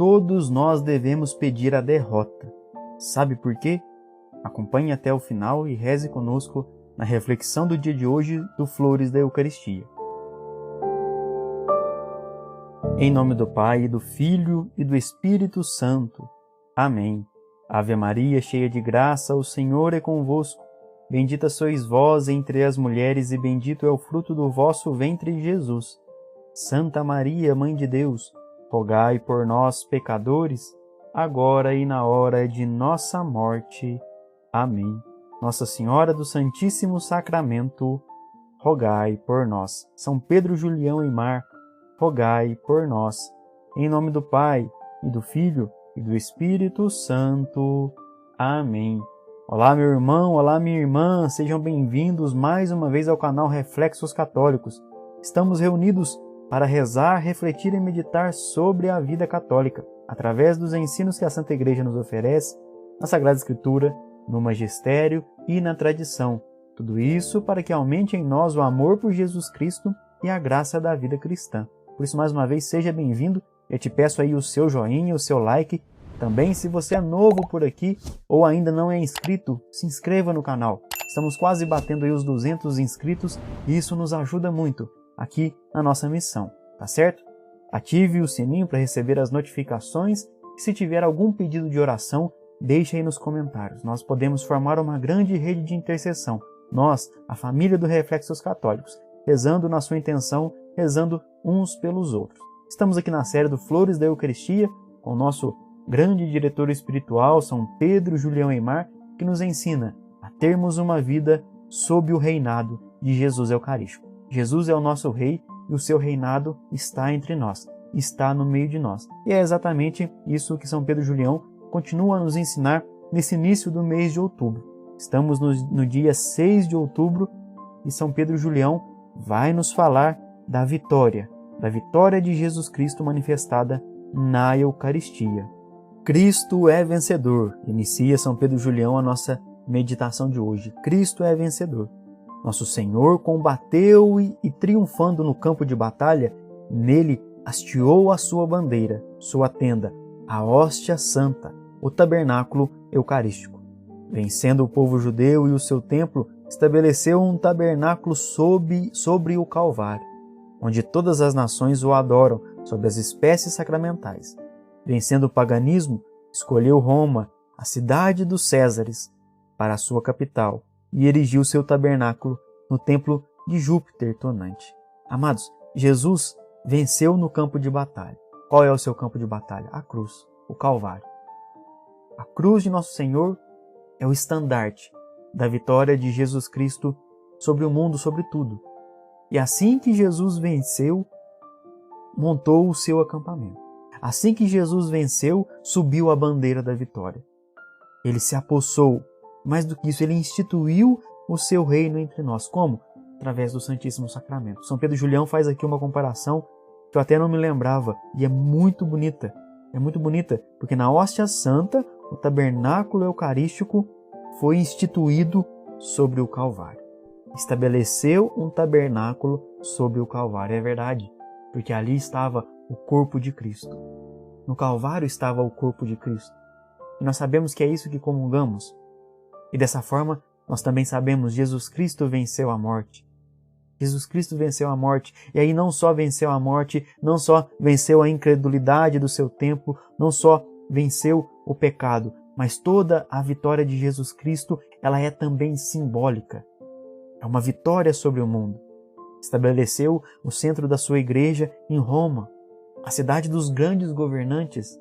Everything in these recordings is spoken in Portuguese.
todos nós devemos pedir a derrota. Sabe por quê? Acompanhe até o final e reze conosco na reflexão do dia de hoje do Flores da Eucaristia. Em nome do Pai, do Filho e do Espírito Santo. Amém. Ave Maria, cheia de graça, o Senhor é convosco. Bendita sois vós entre as mulheres e bendito é o fruto do vosso ventre, Jesus. Santa Maria, Mãe de Deus, rogai por nós, pecadores, agora e na hora de nossa morte. Amém. Nossa Senhora do Santíssimo Sacramento, rogai por nós. São Pedro Julião e Mar, rogai por nós. Em nome do Pai, e do Filho, e do Espírito Santo. Amém. Olá, meu irmão, olá, minha irmã, sejam bem-vindos mais uma vez ao canal Reflexos Católicos. Estamos reunidos para rezar, refletir e meditar sobre a vida católica, através dos ensinos que a Santa Igreja nos oferece, na Sagrada Escritura, no Magistério e na tradição. Tudo isso para que aumente em nós o amor por Jesus Cristo e a graça da vida cristã. Por isso, mais uma vez, seja bem-vindo. Eu te peço aí o seu joinha, o seu like. Também, se você é novo por aqui ou ainda não é inscrito, se inscreva no canal. Estamos quase batendo aí os 200 inscritos e isso nos ajuda muito aqui na nossa missão, tá certo? Ative o sininho para receber as notificações e se tiver algum pedido de oração, deixe aí nos comentários. Nós podemos formar uma grande rede de intercessão. Nós, a família do Reflexos Católicos, rezando na sua intenção, rezando uns pelos outros. Estamos aqui na série do Flores da Eucaristia com o nosso grande diretor espiritual, São Pedro Julião Eymar, que nos ensina a termos uma vida sob o reinado de Jesus Eucarístico. Jesus é o nosso rei e o seu reinado está entre nós, está no meio de nós. E é exatamente isso que São Pedro Julião continua a nos ensinar nesse início do mês de outubro. Estamos no dia 6 de outubro e São Pedro Julião vai nos falar da vitória de Jesus Cristo manifestada na Eucaristia. Cristo é vencedor. Inicia São Pedro Julião a nossa meditação de hoje. Cristo é vencedor. Nosso Senhor combateu e triunfando no campo de batalha, nele hasteou a sua bandeira, sua tenda, a hóstia santa, o tabernáculo eucarístico. Vencendo o povo judeu e o seu templo, estabeleceu um tabernáculo sobre o Calvário, onde todas as nações o adoram sob as espécies sacramentais. Vencendo o paganismo, escolheu Roma, a cidade dos Césares, para a sua capital e erigiu seu tabernáculo no templo de Júpiter tonante. Amados, Jesus venceu no campo de batalha. Qual é o seu campo de batalha? A cruz, o Calvário. A cruz de Nosso Senhor é o estandarte da vitória de Jesus Cristo sobre o mundo, sobre tudo. E assim que Jesus venceu, montou o seu acampamento. Assim que Jesus venceu, subiu a bandeira da vitória. Ele se apossou. Mais do que isso, ele instituiu o seu reino entre nós. Como? Através do Santíssimo Sacramento. São Pedro Julião faz aqui uma comparação que eu até não me lembrava. E é muito bonita. É muito bonita, porque na hóstia santa, o tabernáculo eucarístico foi instituído sobre o Calvário. Estabeleceu um tabernáculo sobre o Calvário. É verdade, porque ali estava o corpo de Cristo. No Calvário estava o corpo de Cristo. E nós sabemos que é isso que comungamos. E dessa forma, nós também sabemos que Jesus Cristo venceu a morte. Jesus Cristo venceu a morte. E aí não só venceu a morte, não só venceu a incredulidade do seu tempo, não só venceu o pecado, mas toda a vitória de Jesus Cristo, ela é também simbólica. É uma vitória sobre o mundo. Estabeleceu o centro da sua igreja em Roma, a cidade dos grandes governantes.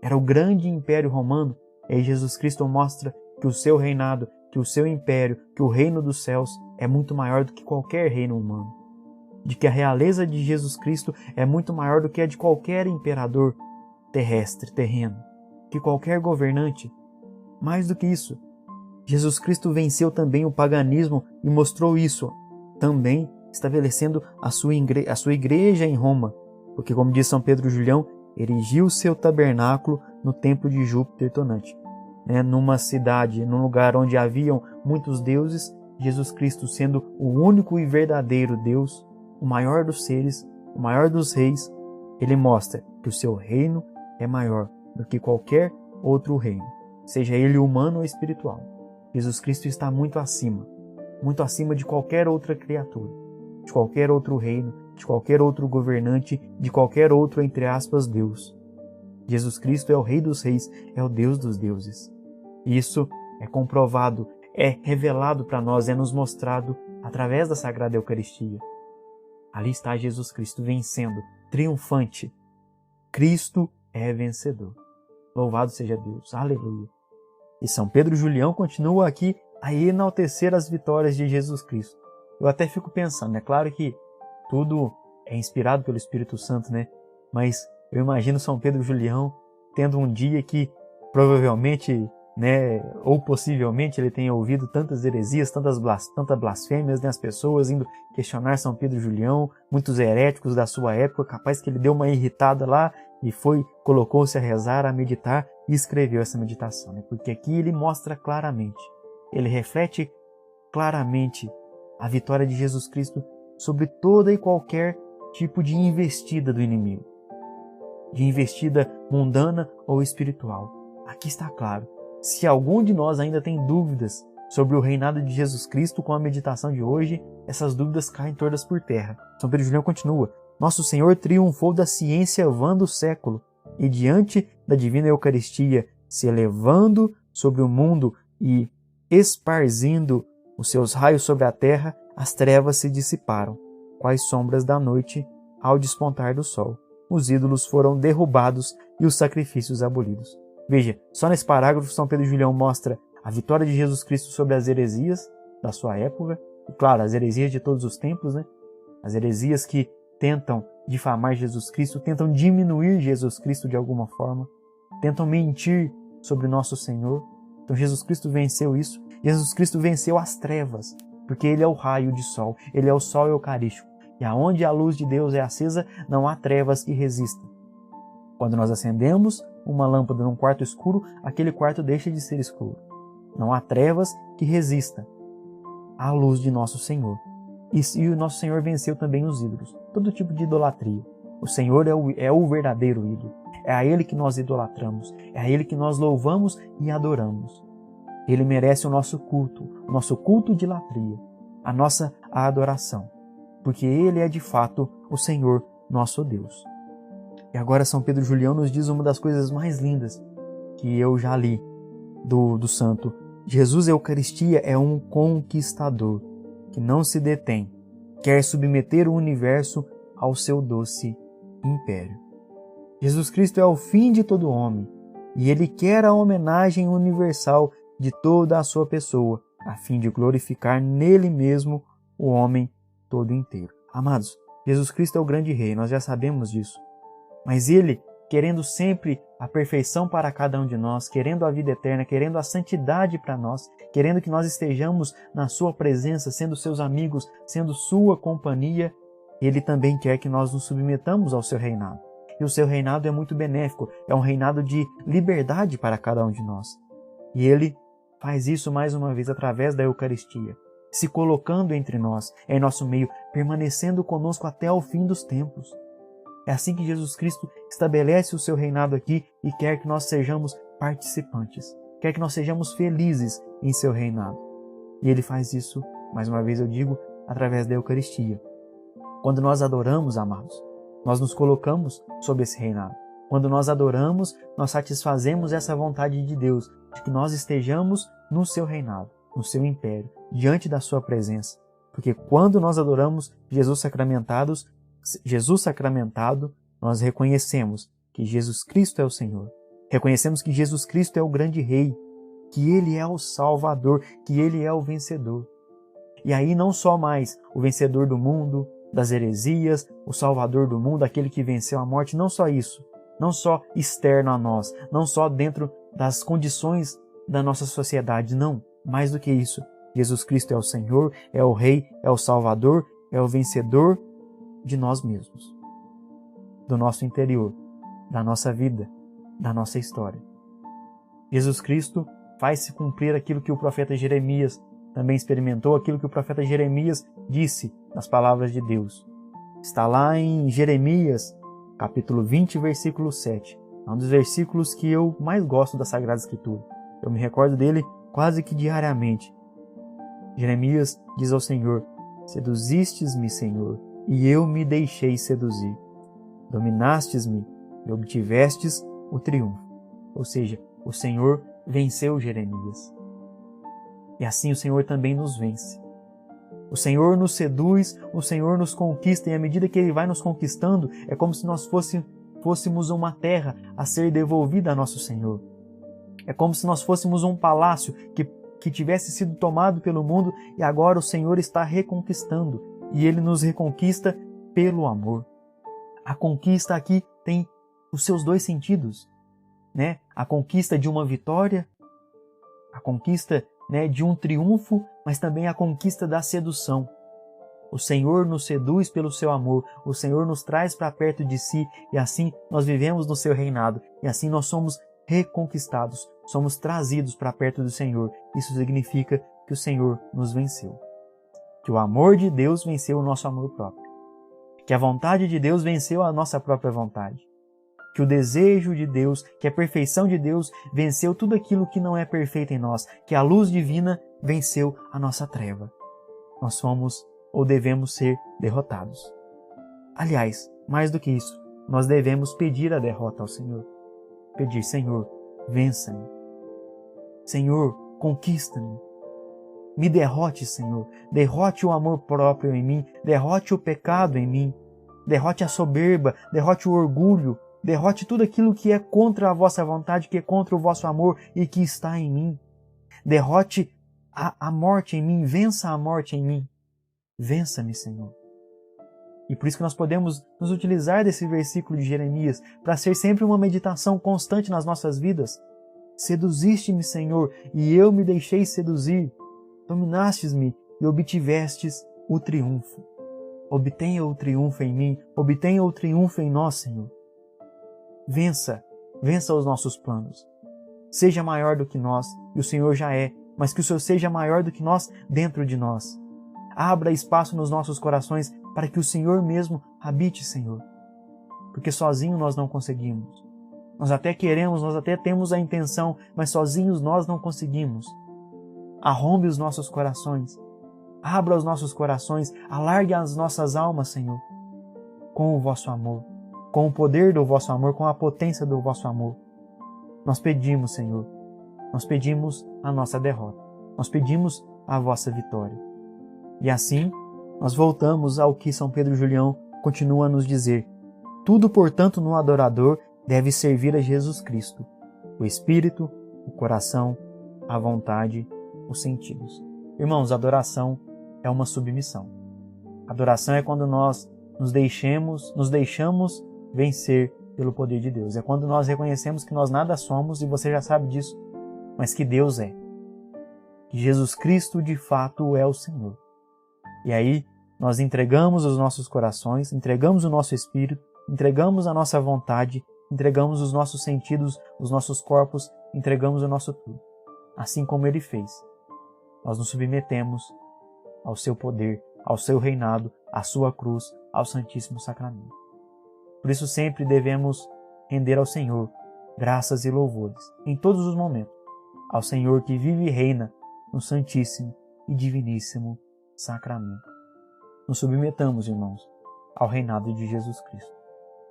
Era o grande império romano. E aí Jesus Cristo mostra que o seu reinado, que o seu império, que o reino dos céus é muito maior do que qualquer reino humano. De que a realeza de Jesus Cristo é muito maior do que a de qualquer imperador terrestre, terreno, que qualquer governante. Mais do que isso, Jesus Cristo venceu também o paganismo e mostrou isso também estabelecendo a sua igreja em Roma, porque, como diz São Pedro Julião, erigiu seu tabernáculo no templo de Júpiter tonante. Numa cidade, num lugar onde haviam muitos deuses, Jesus Cristo sendo o único e verdadeiro Deus, o maior dos seres, o maior dos reis, ele mostra que o seu reino é maior do que qualquer outro reino, seja ele humano ou espiritual. Jesus Cristo está muito acima de qualquer outra criatura, de qualquer outro reino, de qualquer outro governante, de qualquer outro, entre aspas, Deus. Jesus Cristo é o Rei dos Reis, é o Deus dos deuses. Isso é comprovado, é revelado para nós, é nos mostrado através da Sagrada Eucaristia. Ali está Jesus Cristo vencendo, triunfante. Cristo é vencedor. Louvado seja Deus. Aleluia. E São Pedro Julião continua aqui a enaltecer as vitórias de Jesus Cristo. Eu até fico pensando, é claro que tudo é inspirado pelo Espírito Santo, né? Mas eu imagino São Pedro Julião tendo um dia que provavelmente, né, ou possivelmente ele tenha ouvido tantas heresias, tantas blasfêmias, né, as pessoas indo questionar São Pedro Julião, muitos heréticos da sua época, capaz que ele deu uma irritada lá e colocou-se a rezar, a meditar e escreveu essa meditação, né? Porque aqui ele mostra claramente, ele reflete claramente a vitória de Jesus Cristo sobre toda e qualquer tipo de investida do inimigo, de investida mundana ou espiritual. Aqui está claro. Se algum de nós ainda tem dúvidas sobre o reinado de Jesus Cristo com a meditação de hoje, essas dúvidas caem todas por terra. São Pedro Julião continua: Nosso Senhor triunfou da ciência vã do século e diante da divina Eucaristia, se elevando sobre o mundo e esparzindo os seus raios sobre a terra, as trevas se dissiparam, quais sombras da noite ao despontar do sol. Os ídolos foram derrubados e os sacrifícios abolidos. Veja, só nesse parágrafo São Pedro Julião mostra a vitória de Jesus Cristo sobre as heresias da sua época, e claro, as heresias de todos os tempos, né? As heresias que tentam difamar Jesus Cristo, tentam diminuir Jesus Cristo de alguma forma, tentam mentir sobre nosso Senhor. Então Jesus Cristo venceu isso. Jesus Cristo venceu as trevas, porque Ele é o raio de sol, Ele é o sol eucarístico. E aonde a luz de Deus é acesa, não há trevas que resistam. Quando nós acendemos uma lâmpada num quarto escuro, aquele quarto deixa de ser escuro. Não há trevas que resistam à luz de nosso Senhor. E o nosso Senhor venceu também os ídolos, todo tipo de idolatria. O Senhor é o verdadeiro ídolo. É a Ele que nós idolatramos, é a Ele que nós louvamos e adoramos. Ele merece o nosso culto de latria, a nossa adoração, porque Ele é de fato o Senhor nosso Deus. E agora São Pedro Julião nos diz uma das coisas mais lindas que eu já li do santo. Jesus Eucaristia é um conquistador que não se detém, quer submeter o universo ao seu doce império. Jesus Cristo é o fim de todo homem e Ele quer a homenagem universal de toda a sua pessoa, a fim de glorificar nele mesmo o homem todo inteiro. Amados, Jesus Cristo é o grande rei, nós já sabemos disso. Mas Ele, querendo sempre a perfeição para cada um de nós, querendo a vida eterna, querendo a santidade para nós, querendo que nós estejamos na sua presença, sendo seus amigos, sendo sua companhia, Ele também quer que nós nos submetamos ao seu reinado. E o seu reinado é muito benéfico, é um reinado de liberdade para cada um de nós. E Ele faz isso mais uma vez através da Eucaristia, se colocando entre nós, em nosso meio, permanecendo conosco até o fim dos tempos. É assim que Jesus Cristo estabelece o seu reinado aqui e quer que nós sejamos participantes, quer que nós sejamos felizes em seu reinado. E Ele faz isso, mais uma vez eu digo, através da Eucaristia. Quando nós adoramos, amados, nós nos colocamos sob esse reinado. Quando nós adoramos, nós satisfazemos essa vontade de Deus, de que nós estejamos no seu reinado, no seu império, diante da sua presença. Porque quando nós adoramos Jesus sacramentado, nós reconhecemos que Jesus Cristo é o Senhor. Reconhecemos que Jesus Cristo é o grande Rei, que Ele é o Salvador, que Ele é o vencedor. E aí não só mais o vencedor do mundo, das heresias, o Salvador do mundo, aquele que venceu a morte, não só isso, não só externo a nós, não só dentro das condições da nossa sociedade, não, mais do que isso. Jesus Cristo é o Senhor, é o Rei, é o Salvador, é o vencedor de nós mesmos, do nosso interior, da nossa vida, da nossa história. Jesus Cristo faz-se cumprir aquilo que o profeta Jeremias também experimentou, aquilo que o profeta Jeremias disse nas palavras de Deus. Está lá em Jeremias, capítulo 20, versículo 7. É um dos versículos que eu mais gosto da Sagrada Escritura. Eu me recordo dele quase que diariamente. Jeremias diz ao Senhor: seduzistes-me, Senhor, e eu me deixei seduzir. Dominastes-me e obtivestes o triunfo. Ou seja, o Senhor venceu Jeremias. E assim o Senhor também nos vence. O Senhor nos seduz, o Senhor nos conquista, e à medida que Ele vai nos conquistando, é como se nós fôssemos uma terra a ser devolvida a nosso Senhor. É como se nós fôssemos um palácio que tivesse sido tomado pelo mundo e agora o Senhor está reconquistando. E Ele nos reconquista pelo amor. A conquista aqui tem os seus dois sentidos, né? A conquista de uma vitória, a conquista, né, de um triunfo, mas também a conquista da sedução. O Senhor nos seduz pelo seu amor, o Senhor nos traz para perto de si e assim nós vivemos no seu reinado e assim nós somos reconquistados, somos trazidos para perto do Senhor. Isso significa que o Senhor nos venceu. Que o amor de Deus venceu o nosso amor próprio. Que a vontade de Deus venceu a nossa própria vontade. Que o desejo de Deus, que a perfeição de Deus venceu tudo aquilo que não é perfeito em nós. Que a luz divina venceu a nossa treva. Nós somos ou devemos ser derrotados. Aliás, mais do que isso, nós devemos pedir a derrota ao Senhor. Pedir: Senhor, vença-me. Senhor, conquista-me. Me derrote, Senhor. Derrote o amor próprio em mim. Derrote o pecado em mim. Derrote a soberba. Derrote o orgulho. Derrote tudo aquilo que é contra a vossa vontade, que é contra o vosso amor e que está em mim. Derrote a morte em mim. Vença a morte em mim. Vença-me, Senhor. E por isso que nós podemos nos utilizar desse versículo de Jeremias para ser sempre uma meditação constante nas nossas vidas. Seduziste-me, Senhor, e eu me deixei seduzir. Dominastes-me e obtivestes o triunfo. Obtenha o triunfo em mim, obtenha o triunfo em nós, Senhor. Vença os nossos planos. Seja maior do que nós, e o Senhor já é, mas que o Senhor seja maior do que nós dentro de nós. Abra espaço nos nossos corações para que o Senhor mesmo habite, Senhor. Porque sozinho nós não conseguimos. Nós até queremos, nós até temos a intenção, mas sozinhos nós não conseguimos. Arrombe os nossos corações. Abra os nossos corações, alargue as nossas almas, Senhor, com o vosso amor, com o poder do vosso amor, com a potência do vosso amor. Nós pedimos, Senhor, nós pedimos a nossa derrota, nós pedimos a vossa vitória. E assim, nós voltamos ao que São Pedro Julião continua a nos dizer. Tudo, portanto, no adorador deve servir a Jesus Cristo, o Espírito, o coração, a vontade, os sentidos. Irmãos, adoração é uma submissão. Adoração é quando nós nos deixamos vencer pelo poder de Deus. É quando nós reconhecemos que nós nada somos, e você já sabe disso, mas que Deus é. Que Jesus Cristo de fato é o Senhor. E aí nós entregamos os nossos corações, entregamos o nosso espírito, entregamos a nossa vontade, entregamos os nossos sentidos, os nossos corpos, entregamos o nosso tudo. Assim como Ele fez. Nós nos submetemos ao seu poder, ao seu reinado, à sua cruz, ao Santíssimo Sacramento. Por isso sempre devemos render ao Senhor graças e louvores, em todos os momentos, ao Senhor que vive e reina no Santíssimo e Diviníssimo Sacramento. Nos submetamos, irmãos, ao reinado de Jesus Cristo.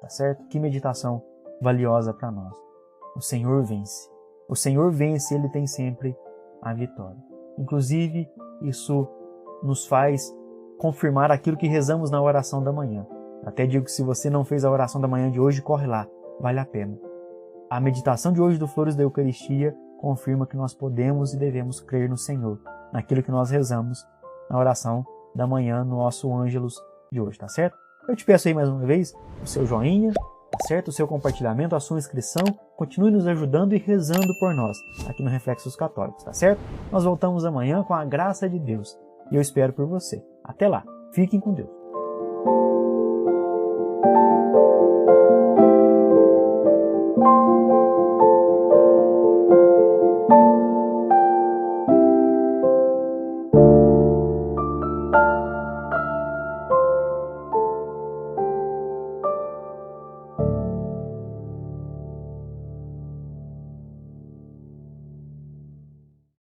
Tá certo? Que meditação valiosa para nós. O Senhor vence. O Senhor vence, Ele tem sempre a vitória. Inclusive, isso nos faz confirmar aquilo que rezamos na oração da manhã. Até digo que se você não fez a oração da manhã de hoje, corre lá, vale a pena. A meditação de hoje do Flores da Eucaristia confirma que nós podemos e devemos crer no Senhor, naquilo que nós rezamos na oração da manhã, no nosso Ângelus de hoje, tá certo? Eu te peço aí mais uma vez o seu joinha, tá certo? O seu compartilhamento, a sua inscrição. Continue nos ajudando e rezando por nós aqui no Reflexos Católicos, tá certo? Nós voltamos amanhã com a graça de Deus e eu espero por você. Até lá, fiquem com Deus.